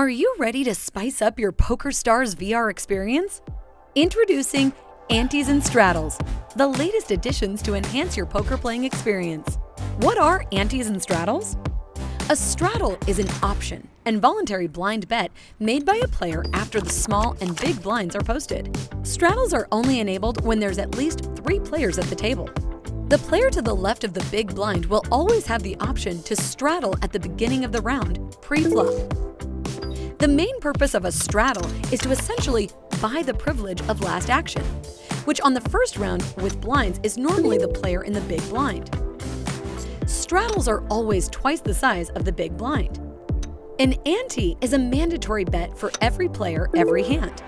Are you ready to spice up your PokerStars VR experience? Introducing Antes and Straddles, the latest additions to enhance your poker playing experience. What are Antes and Straddles? A straddle is an option and voluntary blind bet made by a player after the small and big blinds are posted. Straddles are only enabled when there's at least 3 players at the table. The player to the left of the big blind will always have the option to straddle at the beginning of the round, pre-flop. The main purpose of a straddle is to essentially buy the privilege of last action, which on the first round with blinds is normally the player in the big blind. Straddles are always twice the size of the big blind. An ante is a mandatory bet for every player every hand.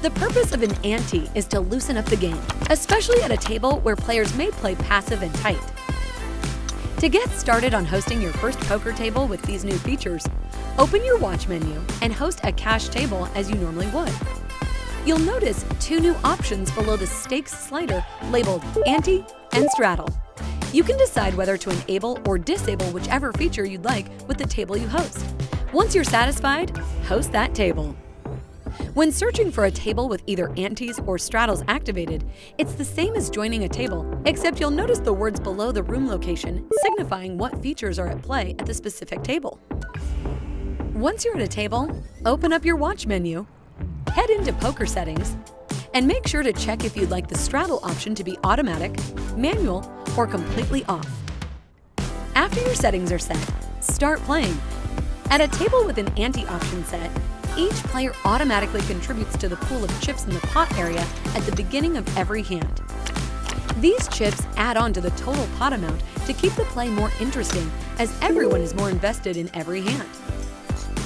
The purpose of an ante is to loosen up the game, especially at a table where players may play passive and tight. To get started on hosting your first poker table with these new features, open your watch menu and host a cash table as you normally would. You'll notice 2 new options below the stakes slider labeled Ante and Straddle. You can decide whether to enable or disable whichever feature you'd like with the table you host. Once you're satisfied, host that table. When searching for a table with either Antes or Straddles activated, it's the same as joining a table, except you'll notice the words below the room location signifying what features are at play at the specific table. Once you're at a table, open up your watch menu, head into Poker Settings, and make sure to check if you'd like the straddle option to be automatic, manual, or completely off. After your settings are set, start playing. At a table with an ante option set, each player automatically contributes to the pool of chips in the pot area at the beginning of every hand. These chips add on to the total pot amount to keep the play more interesting, as everyone is more invested in every hand.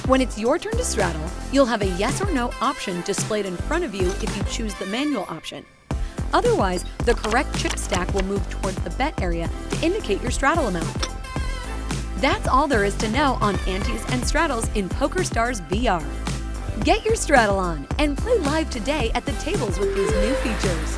When it's your turn to straddle, you'll have a yes or no option displayed in front of you if you choose the manual option. Otherwise, the correct chip stack will move towards the bet area to indicate your straddle amount. That's all there is to know on Antes and Straddles in PokerStars VR. Get your straddle on and play live today at the tables with these new features.